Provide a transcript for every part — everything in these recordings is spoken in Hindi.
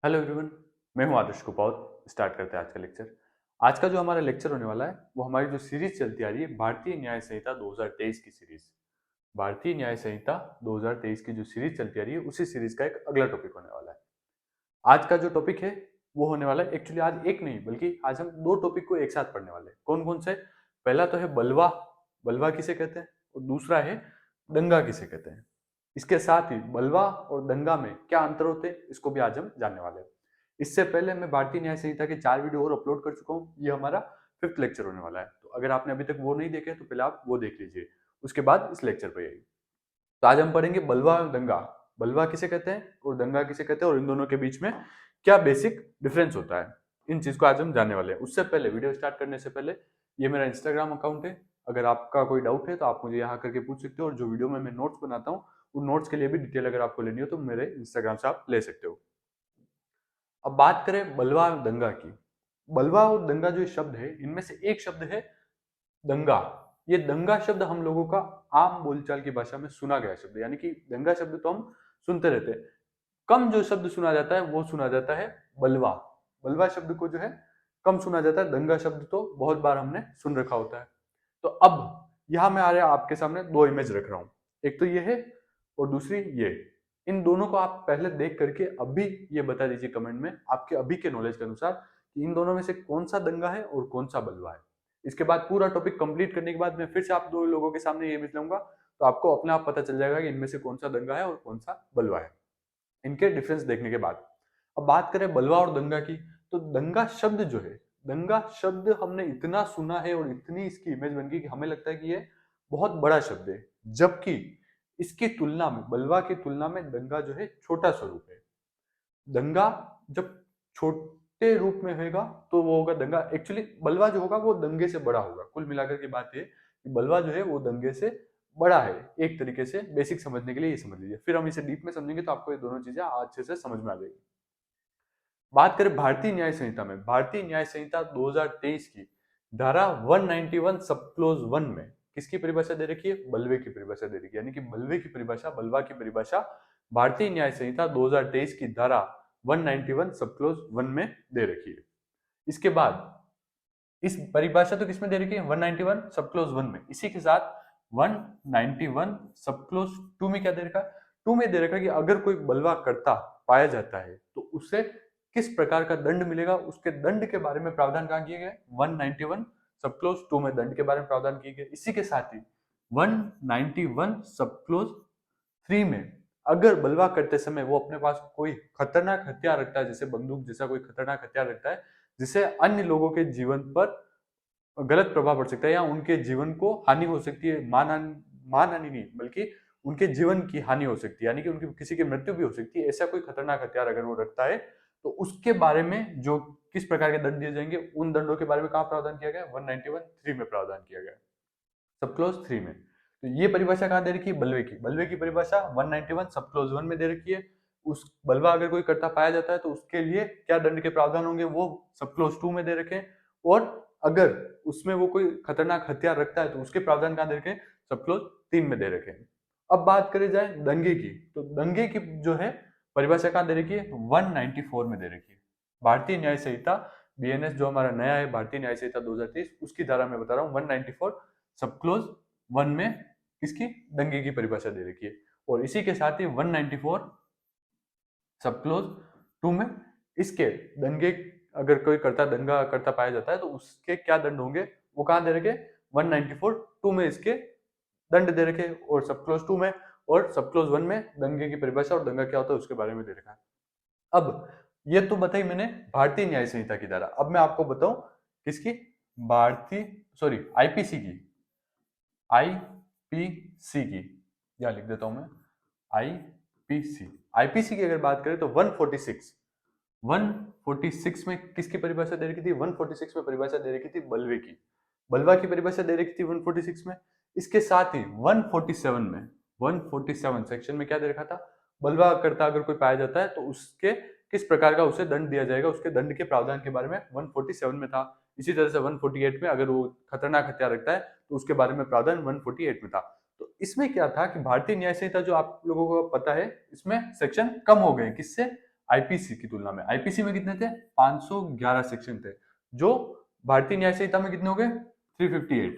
Hello everyone. मैं हूं आदर्श कुपावत। स्टार्ट करते हैं आज का लेक्चर। आज का जो हमारा लेक्चर होने वाला है वो हमारी जो सीरीज चलती आ रही है भारतीय न्याय संहिता 2023 की सीरीज। भारतीय न्याय संहिता 2023 की जो सीरीज चलती आ रही है उसी सीरीज का एक अगला टॉपिक होने वाला है। आज का जो टॉपिक है वो होने वाला है, एक्चुअली आज एक नहीं बल्कि आज हम दो टॉपिक को एक साथ पढ़ने वाले हैं। कौन कौन से? पहला तो है बलवा। बलवा किसे कहते हैं? और दूसरा है दंगा किसे कहते हैं। इसके साथ ही बलवा और दंगा में क्या अंतर होते हैं इसको भी आज हम जानने वाले हैं। इससे पहले मैं भारतीय न्याय संहिता के 4 वीडियो और अपलोड कर चुका हूँ। ये हमारा 5th लेक्चर होने वाला है, तो अगर आपने अभी तक वो नहीं देखे तो पहले आप वो देख लीजिए, उसके बाद इस लेक्चर पर आइए। तो आज हम पढ़ेंगे बलवा और दंगा। बलवा किसे कहते हैं और दंगा किसे कहते हैं और इन दोनों के बीच में क्या बेसिक डिफरेंस होता है, इन चीज को आज हम जानने वाले हैं। उससे पहले, वीडियो स्टार्ट करने से पहले, ये मेरा इंस्टाग्राम अकाउंट है। अगर आपका कोई डाउट है तो आप मुझे यहाँ करके पूछ सकते हो, और जो वीडियो में मैं नोट्स बनाता हूँ उन नोट्स के लिए भी डिटेल अगर आपको लेनी हो तो मेरे इंस्टाग्राम से आप ले सकते हो। अब बात करें बलवा और दंगा की। बलवा और दंगा जो शब्द है इनमें से एक शब्द है दंगा। ये दंगा शब्द हम लोगों का आम बोलचाल की भाषा में सुना गया शब्द है, यानी कि दंगा शब्द तो हम सुनते रहते हैं। कम जो शब्द सुना जाता है वो सुना जाता है बलवा। बलवा शब्द को जो है कम सुना जाता है, दंगा शब्द तो बहुत बार हमने सुन रखा होता है। तो अब यहां मैं आ रहा आपके सामने दो इमेज रख रहा हूं, एक तो ये है और दूसरी ये। इन दोनों को आप पहले देख करके अभी ये बता दीजिए कमेंट में आपके अभी के नॉलेज के अनुसार कि इन दोनों में से कौन सा दंगा है और कौन सा बलवा है। इसके बाद पूरा टॉपिक कंप्लीट करने के बाद मैं फिर से आप दो लोगों के सामने ये इमेज लाऊंगा, तो आपको अपने आप पता चल जाएगा कि इनमें से कौन सा दंगा है और कौन सा बलवा है, इनके डिफरेंस देखने के बाद। अब बात करें बलवा और दंगा की, तो दंगा शब्द जो है, दंगा शब्द हमने इतना सुना है और इतनी इसकी इमेज बन गई कि हमें लगता है कि ये बहुत बड़ा शब्द है, जबकि इसकी तुलना में, बलवा की तुलना में दंगा जो है छोटा स्वरूप है। दंगा जब छोटे रूप में होगा तो वो होगा दंगा। एक्चुअली बलवा जो होगा वो दंगे से बड़ा होगा। कुल मिलाकर की बात है कि बलवा जो है वो दंगे से बड़ा है। एक तरीके से बेसिक समझने के लिए ये समझ लीजिए, फिर हम इसे डीप में समझेंगे तो आपको ये दोनों चीजें अच्छे से समझ में आ जाएगी। बात करें भारतीय न्याय संहिता में, भारतीय न्याय संहिता 2023 की धारा 191 सब क्लोज 1 में किसकी परिभाषा दे रखी है? बलवे की परिभाषा दे रखी है। यानी कि बलवे की परिभाषा, बलवा की परिभाषा भारतीय न्याय संहिता 2023 की धारा 191 सब क्लोज 1 में दे रखी है। इसके बाद इस परिभाषा तो किसमें दे रखी है? 191 सब क्लोज 1 में। इसी के साथ 191 सब क्लोज 2 में क्या दे रखा है? 2 में दे रखा है कि अगर कोई बलवा करता पाया जाता है तो उसे किस प्रकार का दंड मिलेगा, उसके दंड के बारे में प्रावधान कहाँ किए गए? 191 सब क्लोज 2 में दंड के बारे में प्रावधान किए गए। इसी के साथ ही 191 सब क्लोज 3 में अगर बलवा करते समय वो अपने पास कोई खतरनाक हथियार रखता है, जैसे बंदूक जैसा कोई खतरनाक हथियार रखता है जिससे अन्य लोगों के जीवन पर गलत प्रभाव पड़ सकता है या उनके जीवन को हानि हो सकती है, मान हानि नहीं बल्कि उनके जीवन की हानि हो सकती है, यानी कि उनकी किसी की मृत्यु भी हो सकती है। ऐसा कोई खतरनाक हथियार अगर वो रखता है तो उसके बारे में जो किस प्रकार के दंड दिए जाएंगे, उन दंडों के बारे में कहाँ प्रावधान किया गया? 191(3) में प्रावधान किया गया, सब क्लोज 3 में। तो ये परिभाषा कहाँ दे रखी है? बलवे की। बलवे की परिभाषा 191 सब क्लोज 1 में दे रखी है। उस बलवा अगर कोई करता पाया जाता है तो उसके लिए क्या दंड के प्रावधान होंगे वो सब क्लोज 2 में दे रखे हैं। और अगर उसमें वो कोई खतरनाक हथियार रखता है तो उसके प्रावधान कहाँ दे रखे हैं? सब क्लोज 3 में दे रखे हैं। अब बात करें जाए दंगे की, तो दंगे की जो है परिभाषा कहाँ दे रखी है? 194 में दे रखी है। भारतीय न्याय संहिता बीएनएस जो हमारा नया है, भारतीय न्याय संहिता 2023, उसकी धारा में बता रहा हूँ 194 सब क्लोज 1 में किसकी? दंगे की परिभाषा दे रखी है। और इसी के साथ ही 194 सब क्लोज 2 में इसके दंगे, अगर कोई करता दंगा करता पाया जाता है तो उसके क्या दंड होंगे वो कहाँ दे रखे? 194 2 में इसके दंड दे रखे, और सब क्लोज 2 में और सब क्लोज 1 में दंगे की परिभाषा और दंगा क्या होता है उसके बारे में दे रखा है। अब ये तो बताई मैंने भारतीय न्याय संहिता की धारा। अब मैं आपको बताऊं किसकी? भारतीय, सॉरी, आईपीसी की। आईपीसी की, या लिख देता हूं मैं आईपीसी। आईपीसी की अगर बात करें तो 146 में किसकी परिभाषा दे रखी थी? 146 में परिभाषा दे रखी थी बलवे की। बलवा की परिभाषा दे रखी थी 146 में। इसके साथ ही 147 में, 147 सेक्शन में क्या दे रखा था? बलवा करता अगर कोई पाया जाता है तो उसके किस प्रकार का उसे दंड दिया जाएगा, उसके दंड के प्रावधान के बारे में 147 में था। इसी तरह से 148 में अगर वो खतरनाक हथियार रखता है तो उसके बारे में प्रावधान 148 में था। तो इसमें क्या था कि भारतीय न्याय संहिता जो आप लोगों को पता है, इसमें सेक्शन कम हो गए। किससे? आईपीसी की तुलना में। आईपीसी में कितने थे? 511 सेक्शन थे, जो भारतीय न्याय संहिता में कितने हो गए? 358।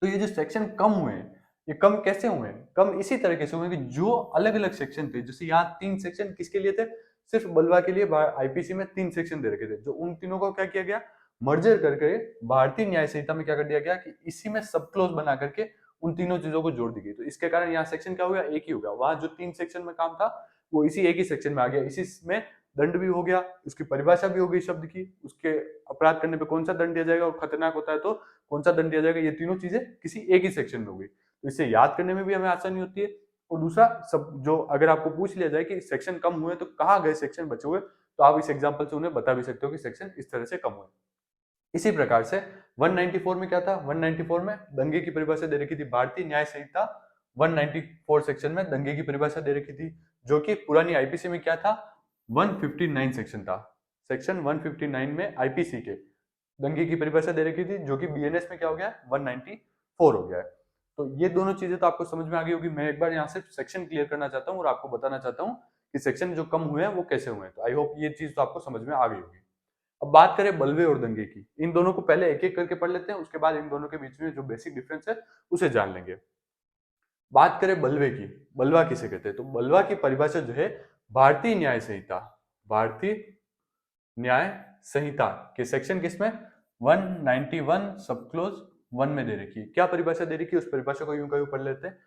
तो ये जो सेक्शन कम हुए हैं, ये कम कैसे हुए हैं? कम इसी तरीके से हुए कि जो अलग अलग सेक्शन थे, जैसे यहाँ 3 सेक्शन किसके लिए थे? सिर्फ बलवा के लिए आईपीसी में 3 सेक्शन दे रखे थे, जो उन तीनों को क्या किया गया? मर्जर करके भारतीय न्याय संहिता में क्या कर दिया गया कि इसी में सब क्लोज बना करके उन तीनों चीजों को जोड़ दी गई। तो इसके कारण यहाँ सेक्शन क्या हो गया? एक ही हो गया। वहां जो 3 सेक्शन में काम था वो इसी एक ही सेक्शन में आ गया। इसी में दंड भी हो गया, उसकी परिभाषा भी हो गई शब्द की, उसके अपराध करने पे कौन सा दंड दिया जाएगा और खतरनाक होता है तो कौन सा दंड दिया जाएगा, ये तीनों चीजें किसी एक ही सेक्शन में हो गई। तो इससे याद करने में भी हमें आसानी होती है। और दूसरा, सब जो अगर आपको पूछ लिया जाए कि सेक्शन कम हुए तो कहाँ गए सेक्शन बचे हुए, तो आप इस एग्जाम्पल से उन्हें बता भी सकते हो कि सेक्शन इस तरह से कम हुए। इसी प्रकार से 194 में क्या था? 194 में दंगे की परिभाषा दे रखी थी। भारतीय न्याय संहिता 194 सेक्शन में दंगे की परिभाषा दे रखी थी, जो कि पुरानी आईपीसी में क्या था? 159 सेक्शन था। सेक्शन 159 में आईपीसी के दंगे की परिभाषा दे रखी थी, जो कि बीएनएस में क्या हो गया? 194 हो गया है। तो ये दोनों चीजें तो आपको समझ में आ गई होगी। मैं एक बार यहाँ से सेक्शन क्लियर करना चाहता हूँ और आपको बताना चाहता हूँ कि सेक्शन जो कम हुए हैं वो कैसे हुए हैं। तो आई होप ये चीज तो आपको समझ में आ गई होगी। अब बात करें बलवे और दंगे की। इन दोनों को पहले एक एक करके पढ़ लेते हैं, उसके बाद इन दोनों के बीच में जो बेसिक डिफरेंस है उसे जान लेंगे। बात करें बलवे की, बलवा किसे कहते हैं? तो बलवा की परिभाषा जो है भारतीय न्याय संहिता, भारतीय न्याय संहिता के सेक्शन किसमें? 191 सब क्लोज 1 में दे रखी है। क्या परिभाषा दे रखी है? उस परिभाषा को यूं का यूं पढ़ लेते हैं।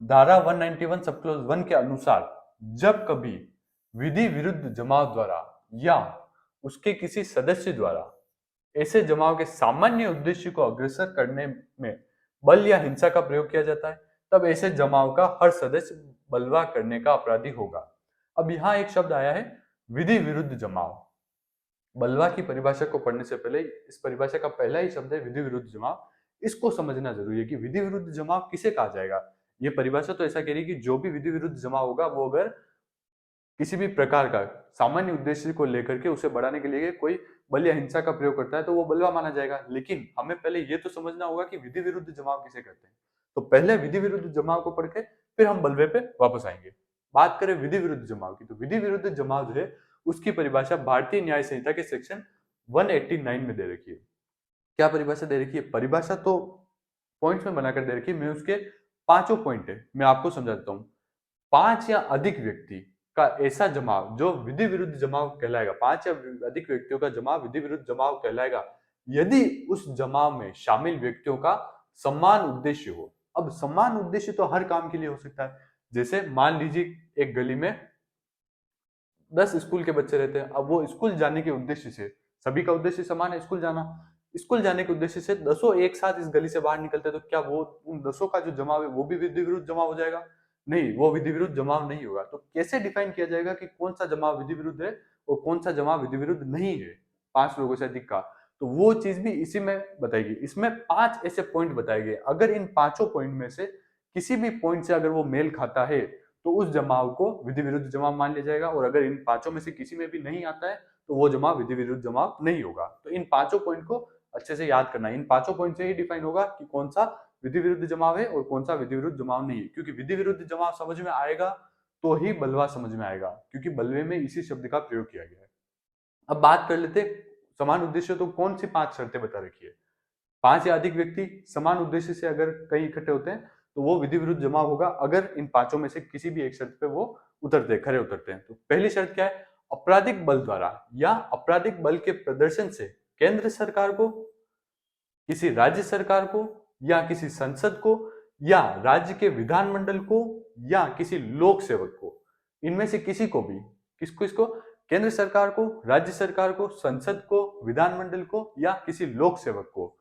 धारा 191 सब क्लोज 1 के अनुसार जब कभी विधि विरुद्ध जमाव द्वारा या उसके किसी सदस्य द्वारा ऐसे जमाव के सामान्य उद्देश्य को अग्रसर करने में बल या हिंसा का प्रयोग किया जाता है, तब ऐसे जमाव का हर सदस्य बलवा करने का अपराधी होगा। अब यहाँ एक शब्द आया है विधि विरुद्ध जमाव। बलवा की परिभाषा को पढ़ने से पहले इस परिभाषा का पहला ही शब्द है विधि विरुद्ध जमाव। इसको समझना जरूरी है कि विधि विरुद्ध जमाव किसे कहा जाएगा। ये परिभाषा तो ऐसा कह रही है कि जो भी विधि विरुद्ध जमाव होगा वो अगर किसी भी प्रकार का सामान्य उद्देश्य को लेकर के उसे बढ़ाने के लिए कोई बल या हिंसा का प्रयोग करता है तो वो बलवा माना जाएगा। लेकिन हमें पहले ये तो समझना होगा कि विधि विरुद्ध जमाव किसे कहते हैं। तो पहले विधि विरुद्ध जमाव को पढ़ के फिर हम बलवे पे वापस आएंगे। बात करें विधि विरुद्ध जमाव की, तो विधि विरुद्ध जमाव जो है उसकी परिभाषा भारतीय न्याय संहिता के सेक्शन 189 में दे रखी है। क्या परिभाषा दे रखी है? परिभाषा तो पॉइंट्स में बनाकर दे रखी है। मैं उसके पांचों पॉइंट है मैं आपको समझा देता हूँ। 5 या अधिक व्यक्ति का ऐसा जमाव जो विधि विरुद्ध जमाव कहलाएगा, 5 या अधिक व्यक्तियों का जमाव विधि विरुद्ध जमाव कहलाएगा यदि उस जमाव में शामिल व्यक्तियों का समान उद्देश्य हो। अब समान उद्देश्य तो हर काम के लिए हो सकता है। जैसे मान लीजिए एक गली में 10 स्कूल के बच्चे रहते हैं। अब वो स्कूल जाने के उद्देश्य से, सभी का उद्देश्य समान है स्कूल जाना, स्कूल जाने के उद्देश्य से 10 एक साथ इस गली से बाहर निकलते हैं, तो क्या वो उन 10 का जो जमाव है वो भी विधि विरुद्ध जमाव हो जाएगा? नहीं, वो विधि विरुद्ध जमाव नहीं होगा। तो कैसे डिफाइन किया जाएगा कि कौन सा जमाव विधि विरुद्ध है और कौन सा जमाव विधि विरुद्ध नहीं है 5 लोगों से अधिक का? तो वो चीज भी इसी में बताएगी। इसमें 5 ऐसे पॉइंट बताए गए। अगर इन पांचों पॉइंट में से किसी भी पॉइंट से अगर वो मेल खाता है तो उस जमाव को विधि विरुद्ध जमाव मान लिया जाएगा। और अगर इन पांचों में से किसी में भी नहीं आता है तो वो जमाव विधि विरुद्ध जमाव नहीं होगा। तो इन पांचों पॉइंट को अच्छे से याद करना है। इन पांचों पॉइंट से ही डिफाइन होगा कि कौन सा विधि विरुद्ध जमाव है और कौन सा विधि विरुद्ध जमाव नहीं है। क्योंकि विधि विरुद्ध जमाव समझ में आएगा तो ही बलवा समझ में आएगा, क्योंकि बलवे में इसी शब्द का प्रयोग किया गया है। अब बात कर लेते समान उद्देश्य। तो कौन सी 5 शर्तें बता रखी है? 5 या अधिक व्यक्ति समान उद्देश्य से अगर कहीं इकट्ठे होते हैं तो वो विधि विरुद्ध जमाव होगा अगर इन पांचों में से किसी भी एक शर्त पे वो खरे उतरते हैं। तो पहली शर्त क्या है? आपराधिक बल द्वारा या आपराधिक बल के प्रदर्शन से केंद्र सरकार को, किसी राज्य सरकार को या किसी संसद को या राज्य के विधानमंडल को या किसी लोक सेवक को, इनमें से किसी को भी, किसको इसको? केंद्र सरकार को, राज्य सरकार को, संसद को, विधानमंडल को या किसी लोक सेवक को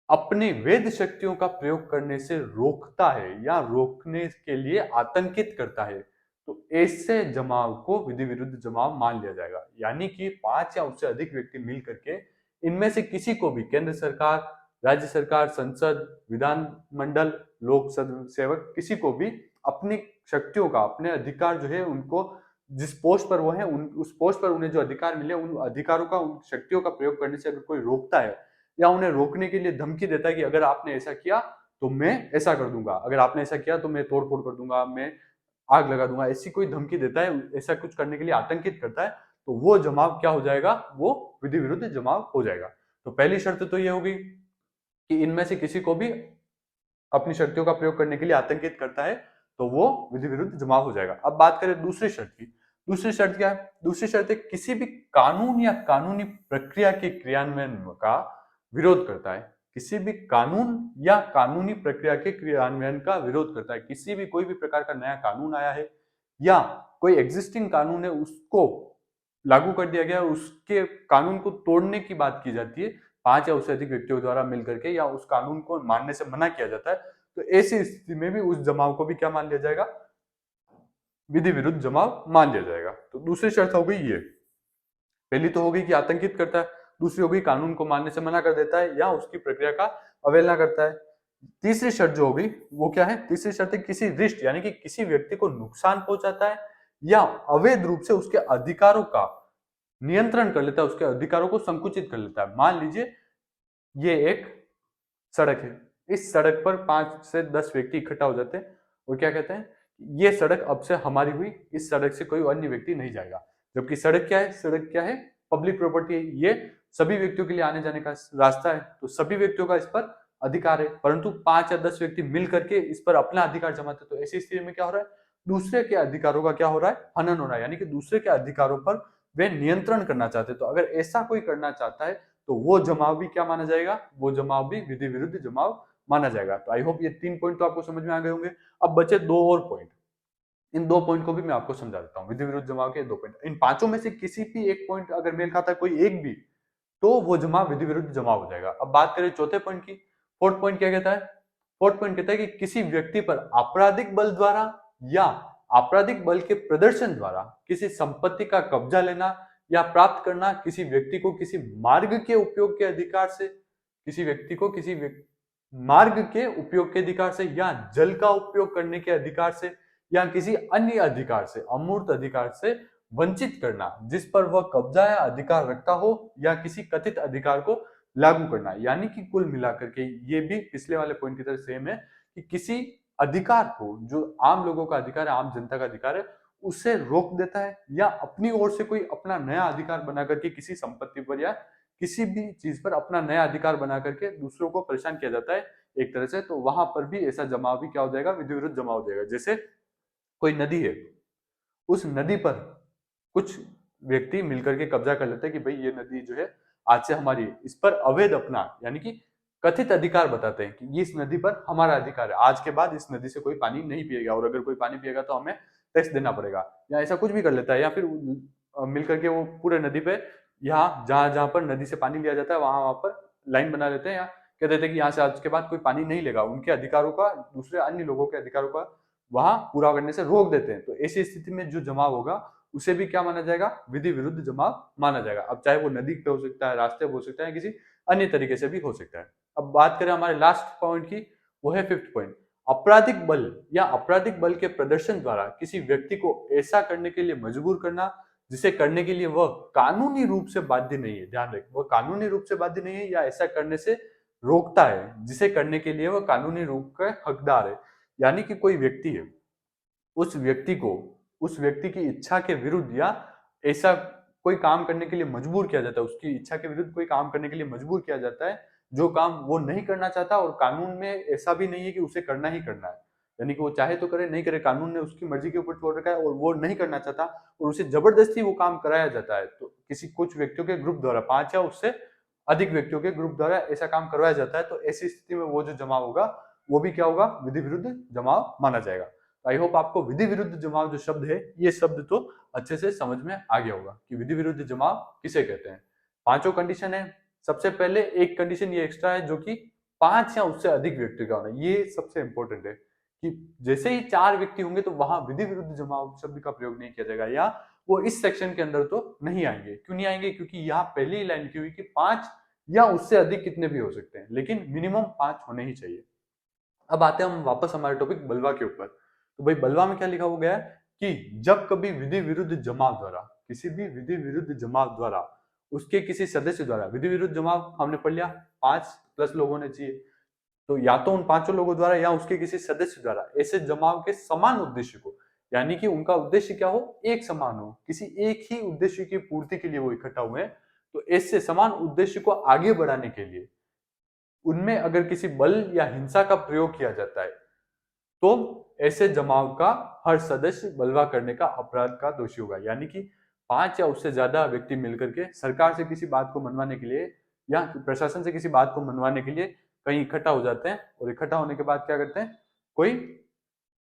अपनी वेद शक्तियों का प्रयोग करने से रोकता है या रोकने के लिए आतंकित करता है, तो ऐसे जमाव को विधि विरुद्ध जमाव मान लिया जाएगा। यानी कि 5 या उससे अधिक व्यक्ति मिल करके इनमें से किसी को भी, केंद्र सरकार, राज्य सरकार, संसद, विधानमंडल, लोक सेवक, किसी को भी अपनी शक्तियों का, अपने अधिकार जो है उनको, जिस पोस्ट पर वो है उस पोस्ट पर उन्हें जो अधिकार मिले उन अधिकारों का, उन शक्तियों का प्रयोग करने से अगर कोई रोकता है या उन्हें रोकने के लिए धमकी देता है कि अगर आपने ऐसा किया तो मैं ऐसा कर दूंगा, अगर आपने ऐसा किया तो मैं तोड़ फोड़ कर दूंगा, मैं आग लगा दूंगा, ऐसी कोई धमकी देता है, ऐसा कुछ करने के लिए आतंकित करता है, तो वो जमाव क्या हो जाएगा, वो विधि विरुद्ध जमाव हो जाएगा। तो पहली शर्त तो ये होगी कि इनमें से किसी को भी अपनी शक्तियों का प्रयोग करने के लिए आतंकित करता है तो वो विधि विरुद्ध जमाव हो जाएगा। अब बात करें दूसरी शर्त की। दूसरी शर्त क्या है? दूसरी शर्त है किसी भी कानून या कानूनी प्रक्रिया के क्रियान्वयन का विरोध करता है। किसी भी कानून या कानूनी प्रक्रिया के क्रियान्वयन का विरोध करता है। किसी भी कोई भी प्रकार का नया कानून आया है या कोई एग्जिस्टिंग कानून है उसको लागू कर दिया गया है, उसके कानून को तोड़ने की बात की जाती है 5 या उससे अधिक व्यक्तियों द्वारा मिलकर के, या उस कानून को मानने से मना किया जाता है, तो ऐसी स्थिति में भी उस जमाव को भी क्या मान लिया जाएगा, विधि विरुद्ध जमाव मान लिया जाएगा। तो दूसरी शर्त हो गई ये। पहली तो हो गई कि आतंकित करता है, दूसरी हो गई कानून को मानने से मना कर देता है या उसकी प्रक्रिया का अवहेलना करता है। तीसरी शर्त जो होगी वो क्या है? तीसरी शर्त है किसी रिष्ट यानी कि किसी व्यक्ति को नुकसान पहुंचाता है या अवैध रूप से उसके अधिकारों का नियंत्रण कर लेता है, उसके अधिकारों को संकुचित कर लेता है। मान लीजिए ये एक सड़क है, इस सड़क पर 5 से 10 व्यक्ति इकट्ठा हो जाते हैं और क्या कहते हैं, ये सड़क अब से हमारी हुई, इस सड़क से कोई अन्य व्यक्ति नहीं जाएगा। जबकि सड़क क्या है? सड़क क्या है? पब्लिक प्रॉपर्टी है, ये सभी व्यक्तियों के लिए आने जाने का रास्ता है, तो सभी व्यक्तियों का इस पर अधिकार है। परंतु 5 या 10 व्यक्ति मिल करके इस पर अपना अधिकार जमाते, तो ऐसी स्थिति में क्या हो रहा है, दूसरे के अधिकारों का क्या हो रहा है, हनन हो रहा है, यानी कि दूसरे के अधिकारों पर वे नियंत्रण करना चाहते हैं। तो अगर ऐसा कोई करना चाहता है तो वो जमाव भी क्या माना जाएगा, वो जमाव भी विधि विरुद्ध जमाव माना जाएगा। तो आई होप ये 3 पॉइंट तो आपको समझ में आ गए होंगे। अब बचे 2 और पॉइंट, इन 2 पॉइंट को भी मैं आपको समझा देता हूँ। विधि विरुद्ध जमाव के 2 पॉइंट, इन पांचों में से किसी भी एक पॉइंट अगर मेल खाता है, कोई एक भी, तो वो जमाव विधि विरुद्ध जमाव हो जाएगा। अब बात करें चौथे पॉइंट की। फोर्थ पॉइंट क्या कहता है? फोर्थ पॉइंट कहता है कि किसी व्यक्ति पर आपराधिक बल द्वारा या आपराधिक बल के प्रदर्शन द्वारा किसी संपत्ति का कब्जा लेना या प्राप्त करना, किसी व्यक्ति को किसी मार्ग के उपयोग के अधिकार से, किसी व्यक्ति को किसी मार्ग के उपयोग के अधिकार से या जल का उपयोग करने के अधिकार से या किसी अन्य अधिकार से, अमूर्त अधिकार से वंचित करना जिस पर वह कब्जा या अधिकार रखता हो, या किसी कथित अधिकार को लागू करना। यानी कि कुल मिलाकर के ये भी पिछले वाले पॉइंट की तरह सेम है कि किसी अधिकार को, जो आम लोगों का अधिकार है, आम जनता का अधिकार है, उसे रोक देता है या अपनी ओर से कोई अपना नया अधिकार बना करके किसी संपत्ति पर या किसी भी चीज पर अपना नया अधिकार बना करके दूसरों को परेशान किया जाता है एक तरह से, तो वहां पर भी ऐसा जमाव भी क्या हो जाएगा, विधि विरुद्ध जमाव हो जाएगा। जैसे कोई नदी है, उस नदी पर कुछ व्यक्ति मिलकर के कब्जा कर लेते हैं कि भाई ये नदी जो है आज से हमारी है, इस पर अवैध अपना यानी कि कथित अधिकार बताते हैं कि इस नदी पर हमारा अधिकार है, आज के बाद इस नदी से कोई पानी नहीं पिएगा और अगर कोई पानी पिएगा तो हमें टैक्स देना पड़ेगा, या ऐसा कुछ भी कर लेता है। या फिर मिलकर के वो पूरे नदी पे, यहाँ जहां जहां पर नदी से पानी लिया जाता है वहां वहां पर लाइन बना लेते हैं, या कह देते हैं कि यहाँ से आज के बाद कोई पानी नहीं लेगा, उनके अधिकारों का दूसरे अन्य लोगों के अधिकारों का वहां पूरा करने से रोक देते हैं। तो ऐसी स्थिति में जो जमाव होगा उसे भी क्या माना जाएगा, विधि विरुद्ध जमाव माना जाएगा। अब चाहे वो नदी पे हो सकता है, रास्ते पे हो सकता है, किसी अन्य तरीके से भी हो सकता है। अब बात करें हमारे लास्ट पॉइंट की, वो है फिफ्थ पॉइंट, आपराधिक बल या आपराधिक बल के प्रदर्शन द्वारा किसी व्यक्ति को ऐसा करने के लिए मजबूर करना जिसे करने के लिए वह कानूनी रूप से बाध्य नहीं है। ध्यान रखें, वह कानूनी रूप से बाध्य नहीं है या ऐसा करने से रोकता है जिसे करने के लिए वह कानूनी रूप का हकदार है। यानी कि कोई व्यक्ति है, उस व्यक्ति को उस व्यक्ति की इच्छा के विरुद्ध या ऐसा कोई काम करने के लिए मजबूर किया जाता है, उसकी इच्छा के विरुद्ध कोई काम करने के लिए मजबूर किया जाता है जो काम वो नहीं करना चाहता, और कानून में ऐसा भी नहीं है कि उसे करना ही करना है, यानी कि वो चाहे तो करे नहीं करे, कानून ने उसकी मर्जी के ऊपर छोड़ रखा है और वो नहीं करना चाहता और उसे जबरदस्ती वो काम कराया जाता है। तो किसी कुछ व्यक्तियों के ग्रुप द्वारा, 5 या उससे अधिक व्यक्तियों के ग्रुप द्वारा ऐसा काम करवाया जाता है, तो ऐसी स्थिति में वो जो जमाव होगा वो भी क्या होगा, विधि विरुद्ध जमाव माना जाएगा। आई होप आपको विधि विरुद्ध जमाव जो शब्द है, ये शब्द तो अच्छे से समझ में आ गया होगा कि विधि विरुद्ध जमाव किसे कहते हैं। 5 कंडीशन है। सबसे पहले एक कंडीशन ये एक्स्ट्रा है जो कि 5 या उससे अधिक व्यक्ति का होना, ये सबसे इंपॉर्टेंट है कि जैसे ही 4 व्यक्ति होंगे तो वहां विधि विरुद्ध जमाव शब्द का प्रयोग नहीं किया जाएगा, या वो इस सेक्शन के अंदर तो नहीं आएंगे। क्यों नहीं आएंगे? क्योंकि यहाँ पहली ही लाइन लिखी हुई कि 5 या उससे अधिक कितने भी हो सकते हैं, लेकिन मिनिमम 5 होने ही चाहिए। अब आते हैं हम वापस हमारे टॉपिक बलवा के ऊपर। तो भाई बलवा में क्या लिखा हुआ गया है कि जब कभी विधि विरुद्ध जमाव द्वारा, किसी भी विधि विरुद्ध जमाव द्वारा उसके किसी सदस्य द्वारा, विधि विरुद्ध जमाव हमने पढ़ लिया 5 प्लस लोग होने चाहिए, तो या तो उन 5 लोगों द्वारा या उसके किसी सदस्य द्वारा ऐसे जमाव के समान उद्देश्य को, यानी कि उनका उद्देश्य क्या हो, एक समान हो, किसी एक ही उद्देश्य की पूर्ति के लिए वो इकट्ठा हुए हैं। तो ऐसे समान उद्देश्य को आगे बढ़ाने के लिए उनमें अगर किसी बल या हिंसा का प्रयोग किया जाता है तो ऐसे जमाव का हर सदस्य बलवा करने का अपराध का दोषी होगा। यानी कि 5 या उससे ज्यादा व्यक्ति मिलकर के सरकार से किसी बात को मनवाने के लिए या प्रशासन से किसी बात को मनवाने के लिए कहीं इकट्ठा हो जाते हैं, और इकट्ठा होने के बाद क्या करते हैं, कोई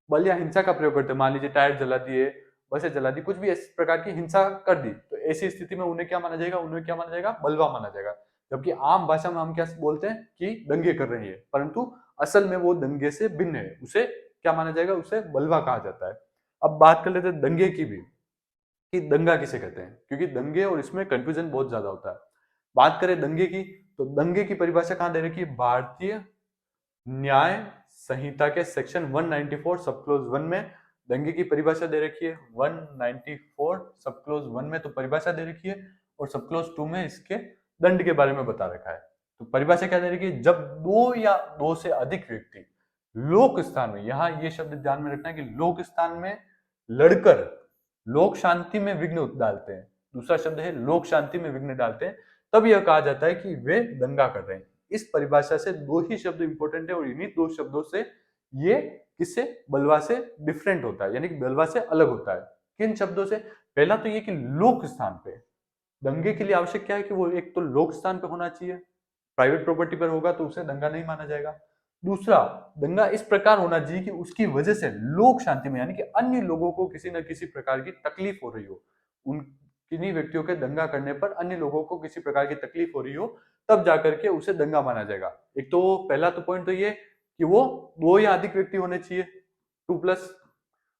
बल या हिंसा का प्रयोग करते हैं। मान लीजिए टायर जला दिए, बसें जला दी, कुछ भी इस प्रकार की हिंसा कर दी, तो ऐसी स्थिति में उन्हें क्या माना जाएगा, उन्हें क्या माना जाएगा, बलवा माना जाएगा। जबकि आम भाषा में हम क्या बोलते हैं कि दंगे कर रही है, परंतु असल में वो दंगे से भिन्न है, उसे क्या माना जाएगा, उसे बलवा कहा जाता है। अब बात कर लेते हैं दंगे की भी, कि दंगा किसे कहते हैं, क्योंकि दंगे और इसमें कंफ्यूजन बहुत ज्यादा होता है। बात करें दंगे की, तो दंगे की परिभाषा कहां दे रखी है, भारतीय न्याय संहिता के सेक्शन 194 सब क्लोज 1 में दंगे की परिभाषा दे रखी है। 194 सब क्लोज 1 में तो परिभाषा दे रखी है, और सब क्लोज 2 में इसके दंड के बारे में बता रखा है। तो परिभाषा क्या दे रखी है, जब दो या दो से अधिक व्यक्ति लोक स्थान में, यहां ये शब्द ध्यान में रखना है कि लोक स्थान में लड़कर लोक शांति में विघ्न डालते हैं, दूसरा शब्द है लोक शांति में विघ्न डालते हैं, तब यह कहा जाता है कि वे दंगा कर रहे हैं। इस परिभाषा से दो ही शब्द इंपॉर्टेंट है, और इन्हीं दो शब्दों से ये किससे, बलवा से डिफरेंट होता है, यानी कि बलवा से अलग होता है। किन शब्दों से, पहला तो ये कि लोक स्थान पे दंगे के लिए आवश्यक क्या है कि वो एक तो लोक स्थान पे होना चाहिए, प्राइवेट प्रॉपर्टी पर होगा तो उसे दंगा नहीं माना जाएगा। दूसरा, दंगा इस प्रकार होना चाहिए कि उसकी वजह से लोक शांति में, यानी कि अन्य लोगों को किसी न किसी प्रकार की तकलीफ हो रही हो, उन किन्हीं व्यक्तियों के दंगा करने पर अन्य लोगों को किसी प्रकार की तकलीफ हो रही हो, तब जाकर के उसे दंगा माना जाएगा। एक तो पहला तो पॉइंट तो ये कि वो दो या अधिक व्यक्ति होने चाहिए, 2+।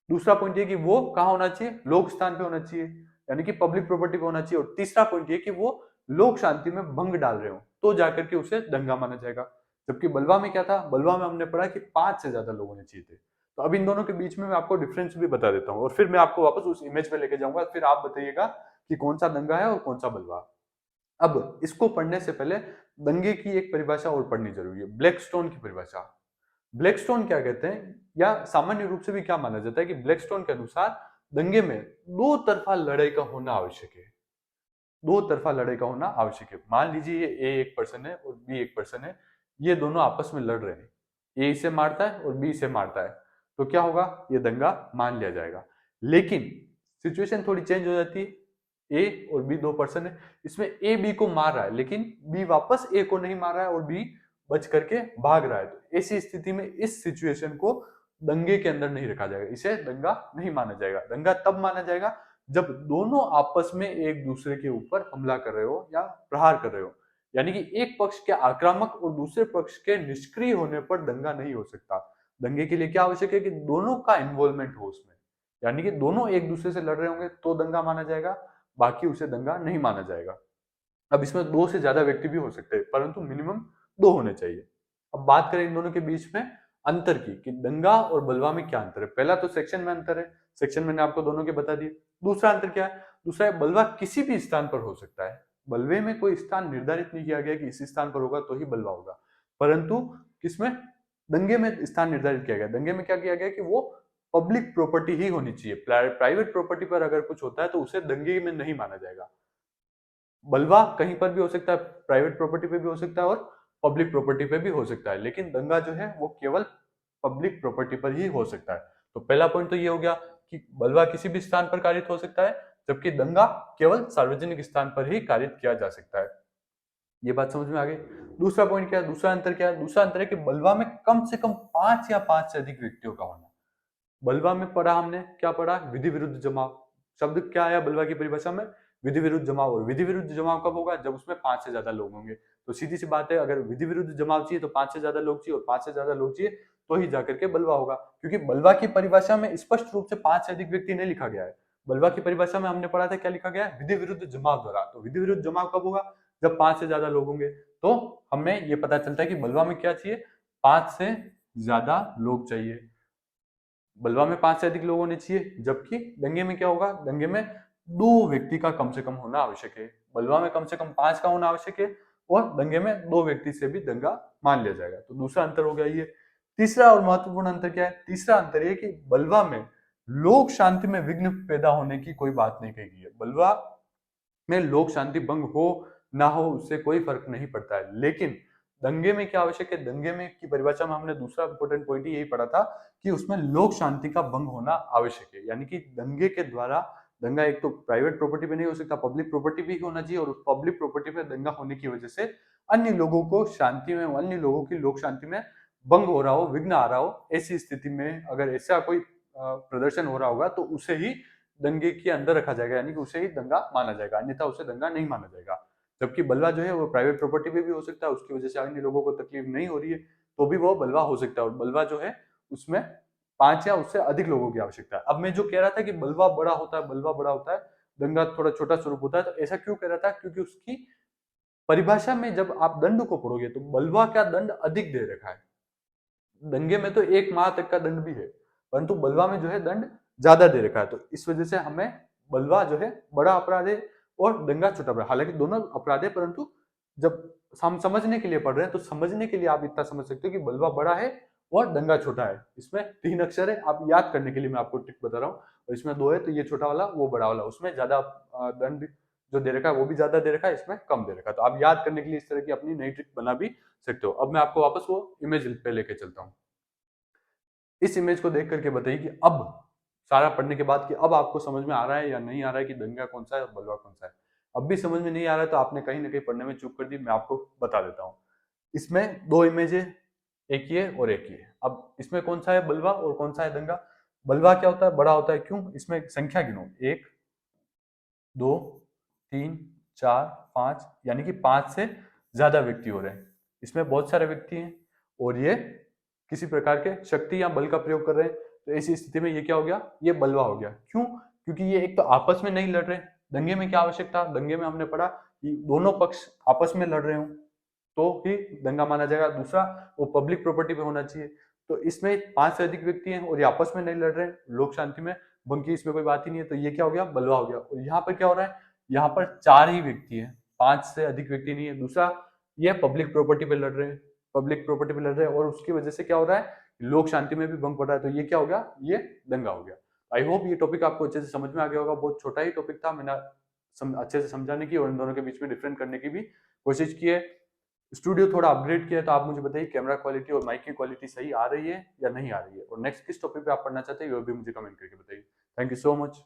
दूसरा पॉइंट ये कि वो कहाँ होना चाहिए, लोक स्थान पे होना चाहिए, यानी कि पब्लिक प्रॉपर्टी पे होना चाहिए। और तीसरा पॉइंट ये कि वो लोक शांति में भंग डाल रहे हो, तो जाकर के उसे दंगा माना जाएगा। जबकि बलवा में क्या था, बलवा में हमने पढ़ा कि 5 से ज्यादा लोग होने चाहिए थे। तो अब इन दोनों के बीच में मैं आपको डिफरेंस भी बता देता हूँ, और फिर मैं आपको वापस उस इमेज पे लेके जाऊंगा, फिर आप बताइएगा कि कौन सा दंगा है और कौन सा बलवा। अब इसको पढ़ने से पहले दंगे की एक परिभाषा और पढ़नी जरूरी है, ब्लैकस्टोन की परिभाषा। ब्लैकस्टोन क्या कहते हैं, या सामान्य रूप से भी क्या माना जाता है कि ब्लैकस्टोन के अनुसार दंगे में दो तरफा लड़ाई का होना आवश्यक है, दो तरफा लड़ाई का होना आवश्यक है। मान लीजिए ये ए एक पर्सन है और बी एक पर्सन है, ये दोनों आपस में लड़ रहे हैं, ए इसे मारता है और बी इसे मारता है, तो क्या होगा, ये दंगा मान लिया जाएगा। लेकिन सिचुएशन थोड़ी चेंज हो जाती है, ए और बी दो पर्सन है, इसमें ए बी को मार रहा है, लेकिन बी वापस ए को नहीं मार रहा है और बी बच करके भाग रहा है। तो ऐसी स्थिति में इस सिचुएशन को दंगे के अंदर नहीं रखा जाएगा, इसे दंगा नहीं माना जाएगा। दंगा तब माना जाएगा जब दोनों आपस में एक दूसरे के ऊपर हमला कर रहे हो या प्रहार कर रहे हो, यानी कि एक पक्ष के आक्रामक और दूसरे पक्ष के निष्क्रिय होने पर दंगा नहीं हो सकता। दंगे के लिए क्या आवश्यक है कि दोनों का इन्वॉल्वमेंट हो उसमें, यानी कि दोनों एक दूसरे से लड़ रहे होंगे तो दंगा माना जाएगा, बाकी उसे दंगा नहीं माना जाएगा। अब इसमें दो से ज्यादा व्यक्ति भी हो सकते हैं, परंतु मिनिमम दो होने चाहिए। अब बात करें इन दोनों के बीच में अंतर की, कि दंगा और बलवा में क्या अंतर है। पहला तो सेक्शन में अंतर है, सेक्शन मैंने आपको दोनों के बता दिए। दूसरा अंतर क्या है, दूसरा है बलवा किसी भी स्थान पर हो सकता है। बलवे में कोई स्थान निर्धारित नहीं किया गया कि इस स्थान पर होगा तो ही बलवा होगा, परंतु किसमें, दंगे में स्थान निर्धारित किया गया। दंगे में क्या किया गया कि वो पब्लिक प्रॉपर्टी ही होनी चाहिए, प्राइवेट प्रॉपर्टी पर अगर कुछ होता है तो उसे दंगे में नहीं माना जाएगा। बलवा कहीं पर भी हो सकता है, प्राइवेट प्रॉपर्टी पे भी हो सकता है और पब्लिक प्रॉपर्टी पे भी हो सकता है, लेकिन दंगा जो है वो केवल पब्लिक प्रॉपर्टी पर ही हो सकता है। तो पहला पॉइंट तो ये हो गया कि बलवा किसी भी स्थान पर कारित हो सकता है, जबकि दंगा केवल सार्वजनिक स्थान पर ही कारित किया जा सकता है। ये बात समझ में आ गई। दूसरा पॉइंट क्या है, दूसरा अंतर क्या है, दूसरा अंतर है कि बलवा में कम से कम 5 या 5 से अधिक व्यक्तियों का होना। बलवा में पढ़ा हमने, क्या पढ़ा, विधि विरुद्ध जमाव। शब्द क्या आया बलवा की परिभाषा में, विधि विरुद्ध जमाव। और विधि विरुद्ध जमाव कब होगा, जब उसमें 5 से ज्यादा लोग होंगे। तो सीधी सी बात है, अगर विधि विरुद्ध जमाव चाहिए तो 5 से ज्यादा लोग चाहिए, और 5 से ज्यादा लोग चाहिए तो ही जाकर के बलवा होगा। क्योंकि बलवा की परिभाषा में स्पष्ट रूप से 5 से अधिक व्यक्ति नहीं लिखा गया है। बलवा की परिभाषा में हमने पढ़ा था क्या लिखा गया है, विधि विरुद्ध जमाव द्वारा। तो विधि विरुद्ध जमाव कब होगा, जब 5 से ज्यादा लोग होंगे। तो हमें ये पता चलता है कि बलवा में क्या चाहिए, 5 से ज्यादा लोग चाहिए। बलवा में 5 से अधिक लोग होने चाहिए, जबकि दंगे में क्या होगा, दंगे में 2 व्यक्ति का कम से कम होना आवश्यक है। बलवा में कम से कम 5 का होना आवश्यक है, और दंगे में 2 व्यक्ति से भी दंगा मान लिया जाएगा। तो दूसरा अंतर हो गया ये। तीसरा और महत्वपूर्ण अंतर क्या है, तीसरा अंतर ये कि बलवा में लोक शांति में विघ्न पैदा होने की कोई बात नहीं कही गई है। बलवा में लोक शांति भंग हो ना हो उससे कोई फर्क नहीं पड़ता है, लेकिन दंगे में क्या आवश्यक है, दंगे में की परिभाषा में हमने दूसरा इंपॉर्टेंट पॉइंट यही पढ़ा था कि उसमें लोक शांति का भंग होना आवश्यक है। यानी कि दंगे के द्वारा, दंगा एक तो प्राइवेट प्रॉपर्टी पे नहीं हो सकता, पब्लिक प्रॉपर्टी भी होना चाहिए, और उस पब्लिक प्रॉपर्टी पे दंगा होने की वजह से अन्य लोगों को शांति में, अन्य लोगों की लोक शांति में भंग हो रहा हो, विघ्न आ रहा हो, ऐसी स्थिति में अगर ऐसा कोई प्रदर्शन हो रहा होगा तो उसे ही दंगे के अंदर रखा जाएगा, यानी कि उसे ही दंगा माना जाएगा, अन्यथा उसे दंगा नहीं माना जाएगा। जबकि बलवा जो है वो प्राइवेट प्रॉपर्टी पे भी हो सकता है, उसकी वजह से अन्य लोगों को तकलीफ नहीं हो रही है तो भी वो बलवा हो सकता है। और बलवा जो है उसमें 5 या उससे अधिक लोगों की आवश्यकता है। अब मैं जो कह रहा था कि बलवा बड़ा होता है, बलवा बड़ा होता है, दंगा थोड़ा छोटा स्वरूप होता है, तो ऐसा क्यों कह रहा था? क्योंकि उसकी परिभाषा में जब आप दंड को पढ़ोगे तो बलवा का दंड अधिक दे रखा है। दंगे में तो 1 माह तक का दंड भी है, परंतु बलवा में जो है दंड ज्यादा दे रखा है, तो इस वजह से हमें बलवा जो है बड़ा अपराध है और दंगा छोटा अपराध, हालांकि दोनों अपराध है, परंतु जब हम समझने के लिए पढ़ रहे हैं तो समझने के लिए आप इतना समझ सकते हो कि बलवा बड़ा है और दंगा छोटा है। इसमें 3 अक्षर है, आप याद करने के लिए मैं आपको ट्रिक बता रहा हूँ, और इसमें 2 है, तो ये छोटा वाला वो बड़ा वाला, उसमें ज्यादा दंड जो दे रखा है वो भी ज्यादा दे रखा है, इसमें कम दे रखा है। तो आप याद करने के लिए इस तरह की अपनी नई ट्रिक बना भी सकते हो। अब मैं आपको वापस वो इमेज पे लेके चलता हूँ। इस इमेज को देख करके बताइए कि अब सारा पढ़ने के बाद कि अब आपको समझ में आ रहा है या नहीं आ रहा है कि दंगा कौन सा है और बलवा कौन सा है। अब भी समझ में नहीं आ रहा है तो आपने कहीं ना कहीं पढ़ने में चूक कर दी, मैं आपको बता देता हूँ। इसमें 2 इमेज है, एक ये और एक ये। अब इसमें कौन सा है बलवा और कौन सा है दंगा? बलवा क्या होता है? बड़ा होता है। क्यों? इसमें संख्या गिनो, 1 2 3 4 5, यानी कि 5 से ज्यादा व्यक्ति हो रहे हैं। इसमें बहुत सारे व्यक्ति हैं और ये किसी प्रकार के शक्ति या बल का प्रयोग कर रहे हैं, तो ऐसी स्थिति में ये क्या हो गया? ये बलवा हो गया। क्यों? क्योंकि ये एक तो आपस में नहीं लड़ रहे। दंगे में क्या आवश्यक था? दंगे में हमने पढ़ा कि दोनों पक्ष आपस में लड़ रहे हो तो ही दंगा माना जाएगा। दूसरा, वो पब्लिक प्रॉपर्टी पे होना चाहिए। तो इसमें 5 से अधिक व्यक्ति हैं और ये आपस में नहीं लड़ रहे हैं, लोक शांति में भंग की इसमें कोई बात ही नहीं है, तो ये क्या हो गया? बलवा हो गया। और यहाँ पर क्या हो रहा है? यहाँ पर 4 ही व्यक्ति हैं, 5 से अधिक व्यक्ति नहीं है। दूसरा, ये पब्लिक प्रॉपर्टी पे लड़ रहे हैं, पब्लिक प्रॉपर्टी पे लड़ रहे हैं, और उसकी वजह से क्या हो रहा है? लोक शांति में भी भंग पड़ रहा है, तो ये क्या हो गया? ये दंगा हो गया। आई होप ये टॉपिक आपको अच्छे से समझ में आ गया होगा। बहुत छोटा ही टॉपिक था, मैंने अच्छे से समझाने की और इन दोनों के बीच में डिफरेंट करने की भी कोशिश की है। स्टूडियो थोड़ा अपग्रेड किया है, तो आप मुझे बताइए कैमरा क्वालिटी और माइक की क्वालिटी सही आ रही है या नहीं आ रही है, और नेक्स्ट किस टॉपिक पे आप पढ़ना चाहते हैं वो भी मुझे कमेंट करके बताइए। Thank you so much.